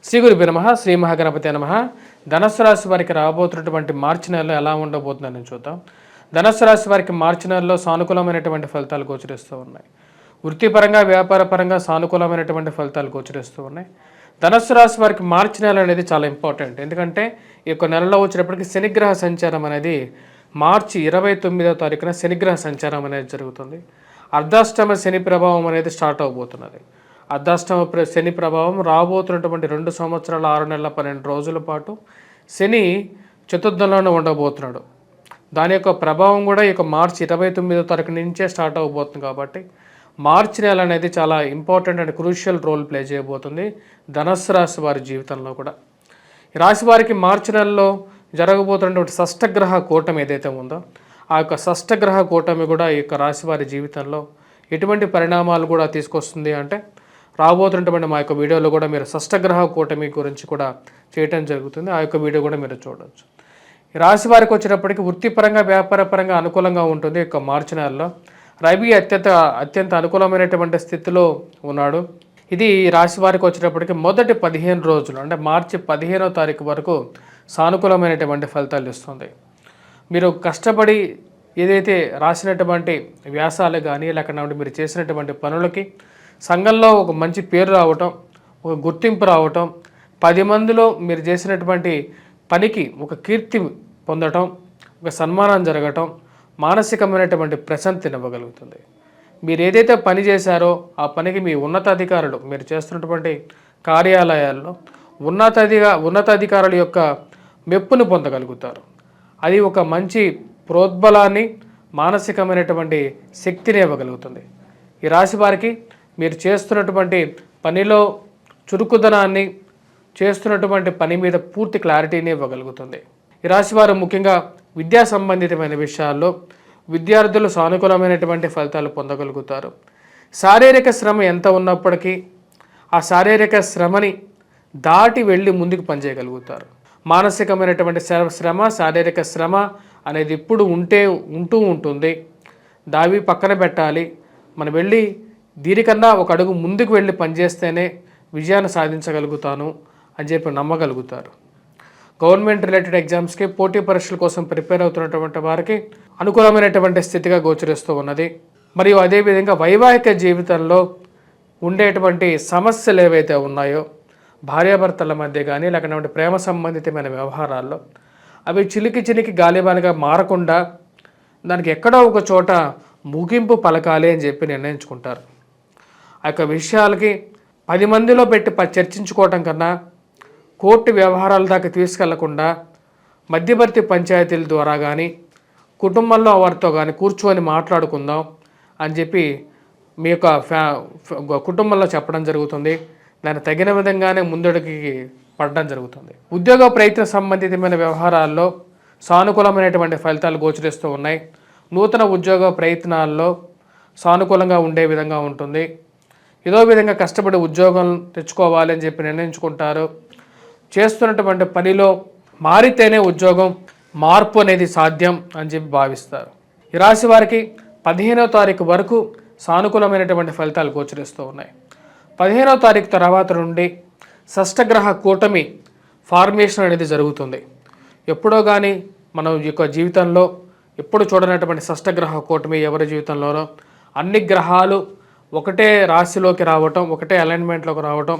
శ్రీ గురుభ్యో నమః. శ్రీ మహాగణపతి నమః. ధనుస్సు రాశి వారికి రాబోతున్నటువంటి మార్చి నెలలో ఎలా ఉండబోతుందని చూద్దాం. ధనుస్సు రాశి వారికి మార్చి నెలలో సానుకూలమైనటువంటి ఫలితాలు గోచరిస్తూ ఉన్నాయి. వృత్తిపరంగా వ్యాపారపరంగా సానుకూలమైనటువంటి ఫలితాలు గోచరిస్తూ ఉన్నాయి. ధనుస్సు రాశి వారికి మార్చి నెల అనేది చాలా ఇంపార్టెంట్. ఎందుకంటే ఈ యొక్క నెలలో వచ్చేటప్పటికి శనిగ్రహ సంచారం అనేది మార్చి 29వ తారీఖున శనిగ్రహ సంచారం అనేది జరుగుతుంది. అర్ధాష్టమ శని ప్రభావం అనేది స్టార్ట్ అవబోతున్నది. అర్ధాష్టమ శని ప్రభావం రాబోతున్నటువంటి 2 సంవత్సరాల 6 నెలల 12 రోజుల పాటు శని చతుర్థంలోనే ఉండబోతున్నాడు. దాని యొక్క ప్రభావం కూడా ఈ యొక్క మార్చి 29వ తారీఖు నుంచే స్టార్ట్ అవబోతుంది. కాబట్టి మార్చి నెల అనేది చాలా important and crucial role play చేయబోతుంది ధనుస్సు రాశి వారి జీవితంలో కూడా. ఈ రాశి వారికి మార్చి నెలలో జరగబోతున్నటువంటి షష్టగ్రహ కూటమి ఏదైతే ఉందో ఆ యొక్క షష్టగ్రహ కూటమి కూడా ఈ యొక్క రాశి వారి జీవితంలో ఎటువంటి పరిణామాలు కూడా తీసుకొస్తుంది అంటే రాబోతున్నటువంటి మా యొక్క వీడియోలో కూడా మీరు షష్టగ్రహ కూటమి గురించి కూడా చేయటం జరుగుతుంది. ఆ యొక్క వీడియో కూడా మీరు చూడవచ్చు. ఈ రాశి వారికి వచ్చేటప్పటికి వృత్తిపరంగా వ్యాపారపరంగా అనుకూలంగా ఉంటుంది. ఈ యొక్క మార్చి నెలలో రవి అత్యంత అనుకూలమైనటువంటి స్థితిలో ఉన్నాడు. ఇది రాశి వారికి వచ్చేటప్పటికి మొదటి 15 రోజులు అంటే మార్చి 15వ తారీఖు వరకు సానుకూలమైనటువంటి ఫలితాలు ఇస్తుంది. మీరు కష్టపడి ఏదైతే రాసినటువంటి వ్యాసాలు కానీ లేకపోతే మీరు చేసినటువంటి పనులకి సంఘంలో ఒక మంచి పేరు రావటం, ఒక గుర్తింపు రావటం, 10 మందిలో మీరు చేసినటువంటి పనికి ఒక కీర్తి పొందటం, ఒక సన్మానం జరగటం, మానసికమైనటువంటి ప్రశాంతిని ఇవ్వగలుగుతుంది. మీరు ఏదైతే పని చేశారో ఆ పనికి మీ ఉన్నతాధికారులు మీరు చేస్తున్నటువంటి కార్యాలయాల్లో ఉన్నతాధికారుల యొక్క మెప్పును పొందగలుగుతారు. అది ఒక మంచి ప్రోద్బలాన్ని మానసికమైనటువంటి శక్తిని ఇవ్వగలుగుతుంది. ఈ రాశి వారికి మీరు చేస్తున్నటువంటి పనిలో చురుకుదనాన్ని, చేస్తున్నటువంటి పని మీద పూర్తి క్లారిటీని ఇవ్వగలుగుతుంది. ఈ రాశి వారు ముఖ్యంగా విద్యా సంబంధితమైన విషయాల్లో విద్యార్థులు సానుకూలమైనటువంటి ఫలితాలు పొందగలుగుతారు. శారీరక శ్రమ ఎంత ఉన్నప్పటికీ ఆ శారీరక శ్రమని దాటి వెళ్ళి ముందుకు పనిచేయగలుగుతారు. మానసికమైనటువంటి శ్రమ, శారీరక శ్రమ అనేది ఇప్పుడు ఉంటూ ఉంటుంది. దావి పక్కన పెట్టాలి. మనం వెళ్ళి దీనికన్నా ఒక అడుగు ముందుకు వెళ్ళి పనిచేస్తేనే విజయాన్ని సాధించగలుగుతాను అని చెప్పి నమ్మగలుగుతారు. గవర్నమెంట్ రిలేటెడ్ ఎగ్జామ్స్కి పోటీ పరీక్షల కోసం ప్రిపేర్ అవుతున్నటువంటి వారికి అనుకూలమైనటువంటి స్థితిగా గోచరిస్తూ ఉన్నది. మరియు అదేవిధంగా వైవాహిక జీవితంలో ఉండేటువంటి సమస్యలు ఏవైతే ఉన్నాయో భార్యాభర్తల మధ్య కానీ లేకపోతే ప్రేమ సంబంధితమైన వ్యవహారాల్లో అవి చిలికి గాలిబానిగా మారకుండా దానికి ఎక్కడో ఒక చోట ముగింపు పలకాలి అని చెప్పి నిర్ణయించుకుంటారు. ఆ యొక్క విషయాలకి 10 మందిలో పెట్టి చర్చించుకోవటం కన్నా కోర్టు వ్యవహారాల దాకా తీసుకెళ్లకుండా మధ్యవర్తి పంచాయతీల ద్వారా కానీ కుటుంబంలో వారితో కానీ కూర్చొని మాట్లాడుకుందాం అని చెప్పి మీ యొక్క కుటుంబంలో చెప్పడం జరుగుతుంది. దాన్ని తగిన విధంగానే ముందడుగుకి పడడం జరుగుతుంది. ఉద్యోగ ప్రయత్న సంబంధితమైన వ్యవహారాల్లో సానుకూలమైనటువంటి ఫలితాలు గోచరిస్తూ ఉన్నాయి. నూతన ఉద్యోగ ప్రయత్నాల్లో సానుకూలంగా ఉండే విధంగా ఉంటుంది. ఏదో విధంగా కష్టపడి ఉద్యోగం తెచ్చుకోవాలి అని చెప్పి నిర్ణయించుకుంటారు. చేస్తున్నటువంటి పనిలో మారితేనే ఉద్యోగం మార్పు అనేది సాధ్యం అని చెప్పి భావిస్తారు. ఈ రాశి వారికి 15వ తారీఖు వరకు సానుకూలమైనటువంటి ఫలితాలు గోచరిస్తూ ఉన్నాయి. 15వ తారీఖు తర్వాత నుండి షష్టగ్రహ కూటమి ఫార్మేషన్ అనేది జరుగుతుంది. ఎప్పుడో కానీ మనం యొక్క జీవితంలో ఎప్పుడు చూడనటువంటి షష్టగ్రహ కూటమి ఎవరి జీవితంలోనో అన్ని గ్రహాలు ఒకటే రాశిలోకి రావటం, ఒకటే అలైన్మెంట్లోకి రావటం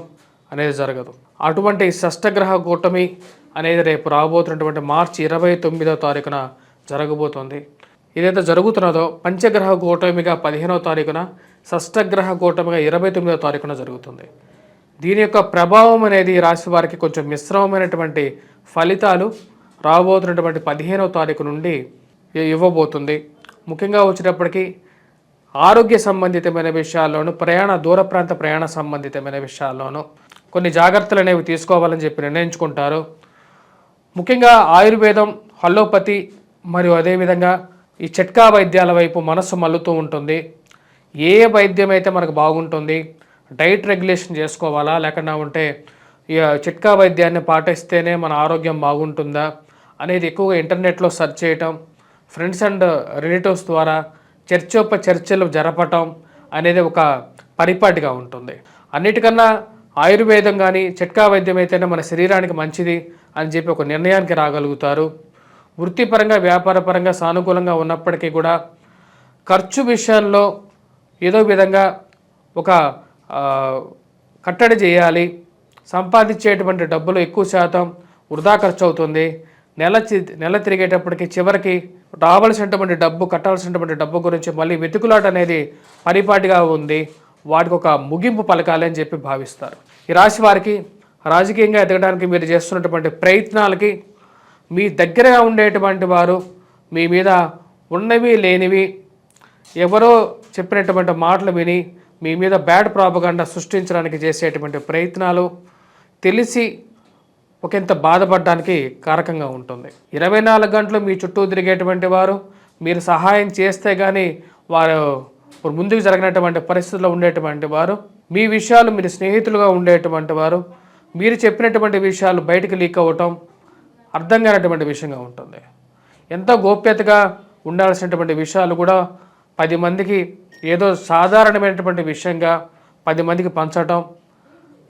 అనేది జరగదు. అటువంటి షష్టగ్రహ కూటమి అనేది రేపు రాబోతున్నటువంటి మార్చి 29వ తారీఖున జరగబోతోంది. ఏదైతే జరుగుతున్నదో పంచగ్రహ కూటమిగా 15వ తారీఖున, షష్టగ్రహ కూటమిగా 29వ తారీఖున జరుగుతుంది. దీని యొక్క ప్రభావం అనేది రాశి వారికి కొంచెం మిశ్రమమైనటువంటి ఫలితాలు రాబోతున్నటువంటి 15వ తారీఖు నుండి ఇవ్వబోతుంది. ముఖ్యంగా వచ్చేటప్పటికి ఆరోగ్య సంబంధితమైన విషయాల్లోనూ దూర ప్రాంత ప్రయాణ సంబంధితమైన విషయాల్లోనూ కొన్ని జాగ్రత్తలు అనేవి తీసుకోవాలని చెప్పి నిర్ణయించుకుంటారు. ముఖ్యంగా ఆయుర్వేదం, అలోపతి మరియు అదేవిధంగా ఈ చిట్కా వైద్యాల వైపు మనస్సు మల్లుతూ ఉంటుంది. ఏ వైద్యం అయితే మనకు బాగుంటుంది, డైట్ రెగ్యులేషన్ చేసుకోవాలా లేకుండా ఉంటే ఈ చిట్కా వైద్యాన్ని పాటిస్తేనే మన ఆరోగ్యం బాగుంటుందా అనేది ఎక్కువగా ఇంటర్నెట్లో సెర్చ్ చేయటం, ఫ్రెండ్స్ అండ్ రిలేటివ్స్ ద్వారా చర్చలు జరపటం అనేది ఒక పరిపాటిగా ఉంటుంది. అన్నిటికన్నా ఆయుర్వేదం కానీ చిట్కా వైద్యం అయితేనే మన శరీరానికి మంచిది అని చెప్పి ఒక నిర్ణయానికి రాగలుగుతారు. వృత్తిపరంగా వ్యాపారపరంగా సానుకూలంగా ఉన్నప్పటికీ కూడా ఖర్చు విషయంలో ఏదో విధంగా ఒక ఆ, కట్టడి చేయాలి. సంపాదించేటువంటి డబ్బులు ఎక్కువ శాతం వృధా ఖర్చు అవుతుంది. నెల తిరిగేటప్పటికి చివరికి రావాల్సినటువంటి డబ్బు కట్టాల్సినటువంటి డబ్బు గురించి మళ్ళీ వెతుకులాట అనేది పరిపాటిగా ఉంది. వాటికి ఒక ముగింపు పలకాలి అని చెప్పి భావిస్తారు. ఈ రాశి వారికి రాజకీయంగా ఎదగడానికి మీరు చేస్తున్నటువంటి ప్రయత్నాలకి మీ దగ్గరగా ఉండేటువంటి వారు మీ మీద ఉన్నవి లేనివి ఎవరో చెప్పినటువంటి మాటలు విని మీ మీద బ్యాడ్ ప్రాపగండా సృష్టించడానికి చేసేటువంటి ప్రయత్నాలు తెలిసి ఒకంత బాధపడడానికి కారకంగా ఉంటుంది. 24 గంటలు మీ చుట్టూ తిరిగేటువంటి వారు మీరు సహాయం చేస్తే కానీ వారు ముందుకు జరిగినటువంటి పరిస్థితుల్లో ఉండేటువంటి వారు, మీ విషయాలు మీరు స్నేహితులుగా ఉండేటువంటి వారు, మీరు చెప్పినటువంటి విషయాలు బయటకు లీక్ అవ్వటం అర్థం కానటువంటి విషయంగా ఉంటుంది. ఎంతో గోప్యతగా ఉండాల్సినటువంటి విషయాలు కూడా 10 మందికి ఏదో సాధారణమైనటువంటి విషయంగా 10 మందికి పంచటం,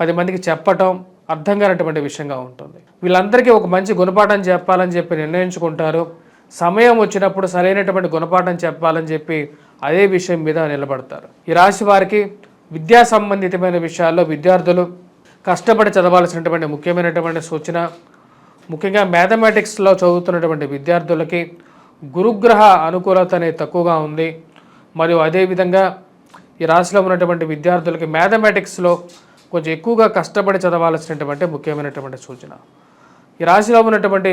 10 మందికి చెప్పటం అర్థం కానటువంటి విషయంగా ఉంటుంది. వీళ్ళందరికీ ఒక మంచి గుణపాఠం చెప్పాలని చెప్పి నిర్ణయించుకుంటారు. సమయం వచ్చినప్పుడు సరైనటువంటి గుణపాఠం చెప్పాలని చెప్పి అదే విషయం మీద నిలబడతారు. ఈ రాశి వారికి విద్యా సంబంధితమైన విషయాల్లో విద్యార్థులు కష్టపడి చదవాల్సినటువంటి ముఖ్యమైనటువంటి సూచన. ముఖ్యంగా మ్యాథమెటిక్స్లో చదువుతున్నటువంటి విద్యార్థులకి గురుగ్రహ అనుకూలత అనేది తక్కువగా ఉంది. మరియు అదేవిధంగా ఈ రాశిలో ఉన్నటువంటి విద్యార్థులకి మ్యాథమెటిక్స్లో కొంచెం ఎక్కువగా కష్టపడి చదవాల్సినటువంటి ముఖ్యమైనటువంటి సూచన. ఈ రాశిలో ఉన్నటువంటి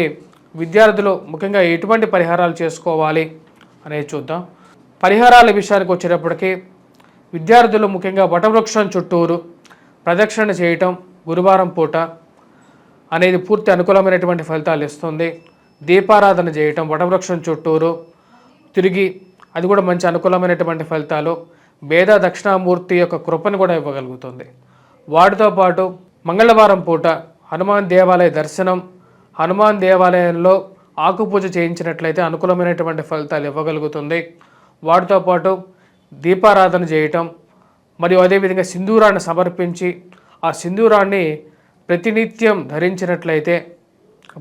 విద్యార్థులు ముఖ్యంగా ఎటువంటి పరిహారాలు చేసుకోవాలి అనేది చూద్దాం. పరిహారాల విషయానికి వచ్చేటప్పటికి విద్యార్థులు ముఖ్యంగా వటవృక్షం చుట్టూరు ప్రదక్షిణ చేయటం గురువారం పూట అనేది పూర్తి అనుకూలమైనటువంటి ఫలితాలు ఇస్తుంది. దీపారాధన చేయటం వటవృక్షం చుట్టూరు తిరిగి అది కూడా మంచి అనుకూలమైనటువంటి ఫలితాలు. భేద దక్షిణామూర్తి యొక్క కృపను కూడా ఇవ్వగలుగుతుంది. వాటితో పాటు మంగళవారం పూట హనుమాన్ దేవాలయ దర్శనం, హనుమాన్ దేవాలయంలో ఆకుపూజ చేయించినట్లయితే అనుకూలమైనటువంటి ఫలితాలు ఇవ్వగలుగుతుంది. వాటితో పాటు దీపారాధన చేయటం మరియు అదేవిధంగా సింధూరాన్ని సమర్పించి ఆ సింధూరాన్ని ప్రతినిత్యం ధరించినట్లయితే,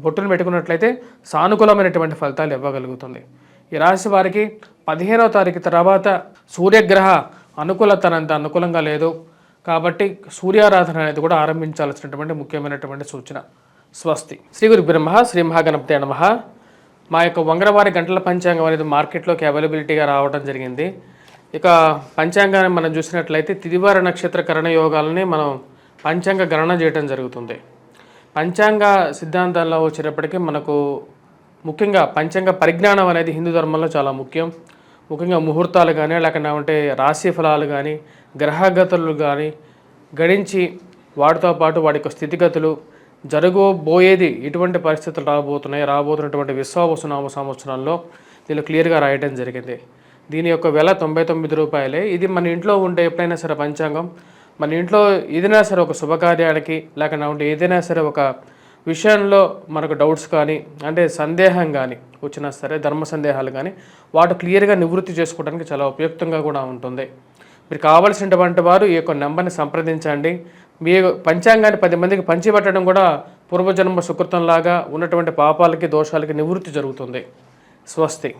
బొట్టును పెట్టుకున్నట్లయితే సానుకూలమైనటువంటి ఫలితాలు ఇవ్వగలుగుతుంది. ఈ రాశి వారికి 15వ తారీఖు తర్వాత సూర్యగ్రహ అనుకూలతనంత అనుకూలంగా లేదు కాబట్టి సూర్యారాధన అనేది కూడా ఆరంభించాల్సినటువంటి ముఖ్యమైనటువంటి సూచన. స్వస్తి. శ్రీ గురు బ్రహ్మ శ్రీ మహాగణపతే నమః. మా యొక్క వంగరవారి గంటల పంచాంగం అనేది మార్కెట్లోకి అవైలబిలిటీగా రావడం జరిగింది. ఇక పంచాంగాన్ని మనం చూసినట్లయితే తిదివార నక్షత్ర కరణ యోగాలని మనం పంచాంగ గణన చేయడం జరుగుతుంది. పంచాంగ సిద్ధాంతాల్లో వచ్చేటప్పటికీ మనకు ముఖ్యంగా పంచాంగ పరిజ్ఞానం అనేది హిందూ ధర్మంలో చాలా ముఖ్యం. ముఖ్యంగా ముహూర్తాలు కానీ లేకపోతే రాశి ఫలాలు కానీ గ్రహగతులు కానీ గణించి వాటితో పాటు వాటి యొక్క స్థితిగతులు జరగబోయేది ఎటువంటి పరిస్థితులు రాబోతున్నటువంటి విశ్వావసునామ సంవత్సరంలో దీనిలో క్లియర్గా రాయడం జరిగింది. దీని యొక్క వెల 99 రూపాయలే. ఇది మన ఇంట్లో ఉంటే ఎప్పుడైనా సరే పంచాంగం మన ఇంట్లో ఏదైనా సరే ఒక శుభకార్యానికి లేకపోతే ఏదైనా సరే ఒక విషయంలో మనకు డౌట్స్ కానీ అంటే సందేహం కానీ వచ్చినా సరే ధర్మ సందేహాలు కానీ వాటి క్లియర్గా నివృత్తి చేసుకోవడానికి చాలా ఉపయుక్తంగా కూడా ఉంటుంది. మీరు కావాల్సినటువంటి వారు ఈ యొక్క నెంబర్ని సంప్రదించండి. మీ పంచాంగాన్ని 10 మందికి పంచిపెట్టడం కూడా పూర్వజన్మ సుకృతంలాగా ఉన్నటువంటి పాపాలకి దోషాలకి నివృత్తి జరుగుతుంది. స్వస్తి.